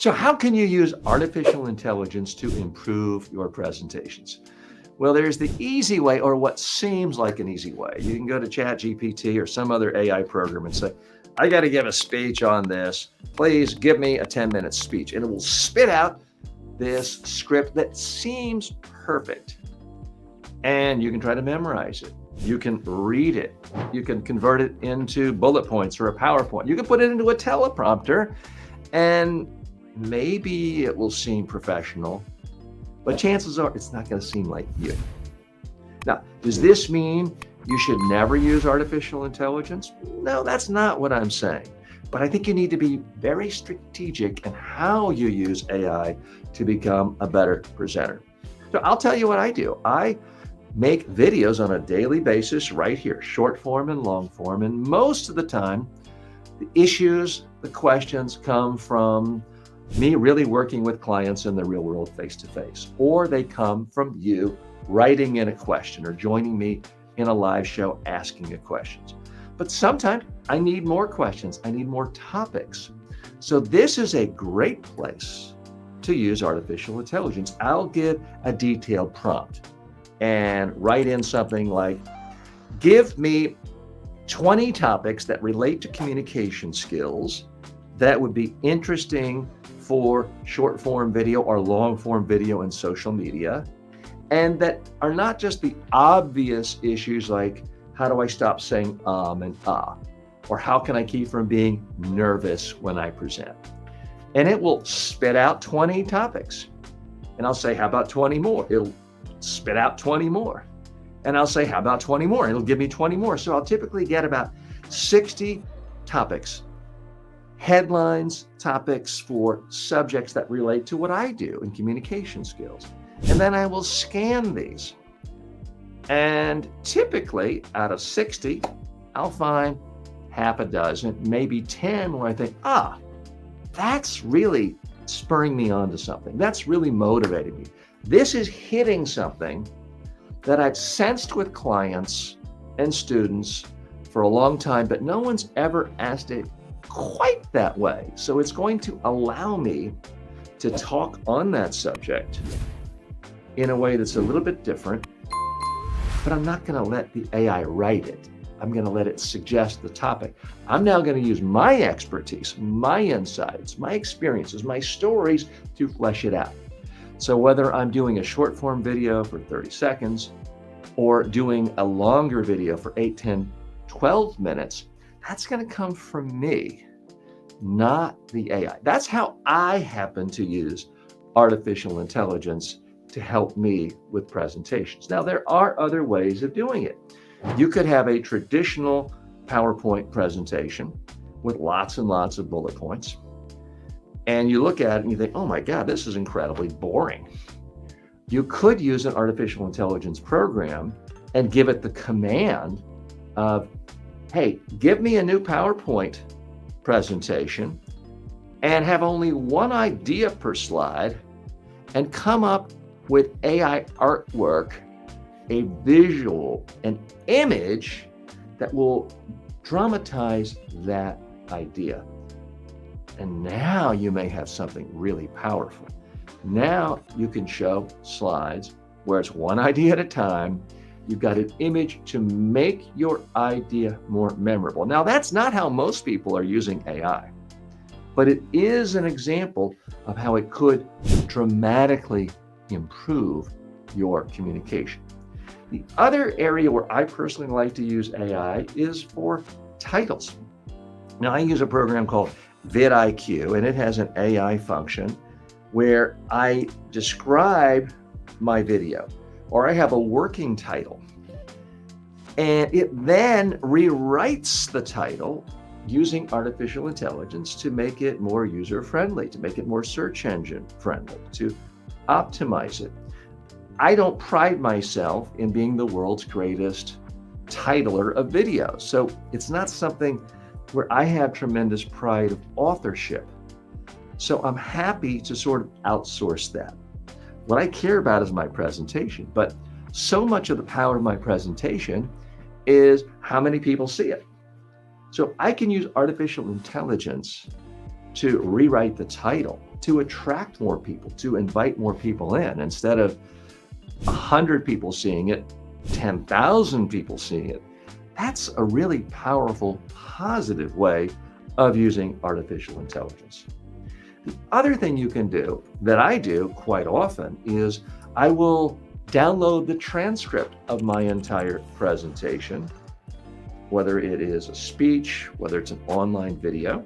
So how can you use artificial intelligence to improve your presentations? Well, there's the easy way, or what seems like an easy way. You can go to ChatGPT or some other AI program and say, I got to give a speech on this. Please give me a 10-minute speech. And it will spit out this script that seems perfect. And you can try to memorize it. You can read it. You can convert it into bullet points or a PowerPoint. You can put it into a teleprompter, and maybe it will seem professional, but chances are it's not going to seem like you. Now, does this mean you should never use artificial intelligence? No, that's not what I'm saying. But I think you need to be very strategic in how you use AI to become a better presenter. So I'll tell you what I do. I make videos on a daily basis right here, short form and long form. And most of the time, the issues, the questions come from me really working with clients in the real world face to face, or they come from you writing in a question or joining me in a live show asking you questions. But sometimes I need more questions. I need more topics. So this is a great place to use artificial intelligence. I'll give a detailed prompt and write in something like, give me 20 topics that relate to communication skills that would be interesting for short form video or long form video and social media, and that are not just the obvious issues like how do I stop saying and or how can I keep from being nervous when I present. And it will spit out 20 topics. And I'll say, how about 20 more? It'll spit out 20 more. And I'll say, how about 20 more? It'll give me 20 more. So I'll typically get about 60 topics, headlines, topics for subjects that relate to what I do in communication skills. And then I will scan these. And typically out of 60, I'll find half a dozen, maybe 10 where I think, that's really spurring me on to something. That's really motivating me. This is hitting something that I've sensed with clients and students for a long time, but no one's ever asked it quite that way. So it's going to allow me to talk on that subject in a way that's a little bit different, but I'm not going to let the AI write it. I'm going to let it suggest the topic. I'm now going to use my expertise, my insights, my experiences, my stories to flesh it out. So whether I'm doing a short form video for 30 seconds or doing a longer video for 8, 10, 12 minutes, that's going to come from me, not the AI. That's how I happen to use artificial intelligence to help me with presentations. Now, there are other ways of doing it. You could have a traditional PowerPoint presentation with lots and lots of bullet points. And you look at it and you think, oh my God, this is incredibly boring. You could use an artificial intelligence program and give it the command of, hey, give me a new PowerPoint presentation and have only one idea per slide and come up with AI artwork, a visual, an image that will dramatize that idea. And now you may have something really powerful. Now you can show slides where it's one idea at a time. You've got an image to make your idea more memorable. Now, that's not how most people are using AI, but it is an example of how it could dramatically improve your communication. The other area where I personally like to use AI is for titles. Now, I use a program called vidIQ, and it has an AI function where I describe my video, or I have a working title, and it then rewrites the title using artificial intelligence to make it more user-friendly, to make it more search engine friendly, to optimize it. I don't pride myself in being the world's greatest titler of videos, so it's not something where I have tremendous pride of authorship. So I'm happy to sort of outsource that. What I care about is my presentation, but so much of the power of my presentation is how many people see it. So I can use artificial intelligence to rewrite the title to attract more people, to invite more people in. Instead of 100 people seeing it, 10,000 people seeing it. That's a really powerful, positive way of using artificial intelligence. The other thing you can do that I do quite often is I will download the transcript of my entire presentation, whether it is a speech, whether it's an online video,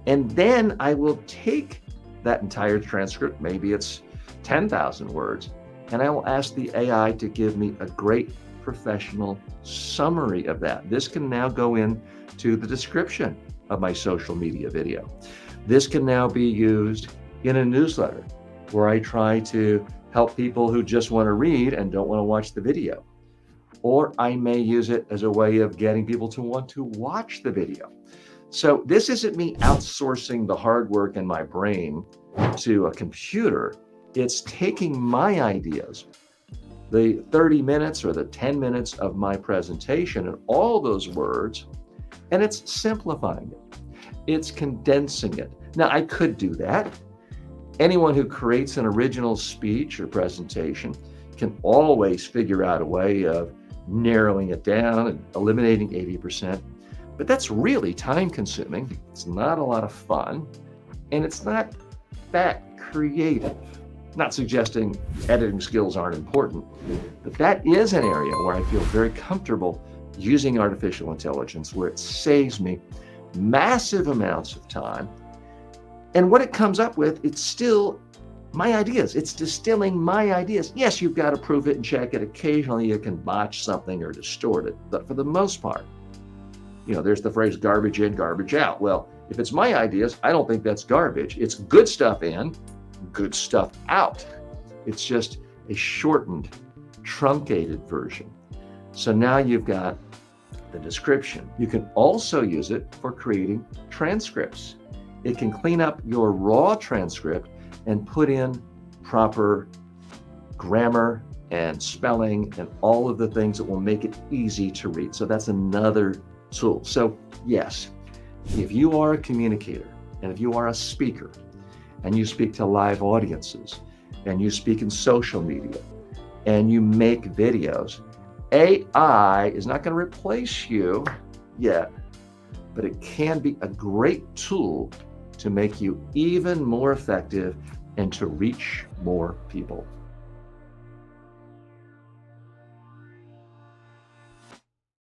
and then I will take that entire transcript, maybe it's 10,000 words, and I will ask the AI to give me a great professional summary of that. This can now go into the description of my social media video. This can now be used in a newsletter where I try to help people who just want to read and don't want to watch the video. Or I may use it as a way of getting people to want to watch the video. So this isn't me outsourcing the hard work in my brain to a computer. It's taking my ideas, the 30 minutes or the 10 minutes of my presentation and all those words, and it's simplifying it. It's condensing it. Now, I could do that. Anyone who creates an original speech or presentation can always figure out a way of narrowing it down and eliminating 80%. But that's really time consuming. It's not a lot of fun, and it's not that creative. Not suggesting editing skills aren't important, but that is an area where I feel very comfortable using artificial intelligence, where it saves me massive amounts of time. And what it comes up with, it's still my ideas. It's distilling my ideas. Yes, you've got to prove it and check it. Occasionally you can botch something or distort it, but for the most part, there's the phrase garbage in, garbage out. Well, if it's my ideas, I don't think that's garbage. It's good stuff in, good stuff out. It's just a shortened, truncated version. So now you've got the description. You can also use it for creating transcripts. It can clean up your raw transcript and put in proper grammar and spelling and all of the things that will make it easy to read. So that's another tool. So yes, if you are a communicator and if you are a speaker and you speak to live audiences and you speak in social media and you make videos, AI is not going to replace you yet, but it can be a great tool to make you even more effective and to reach more people.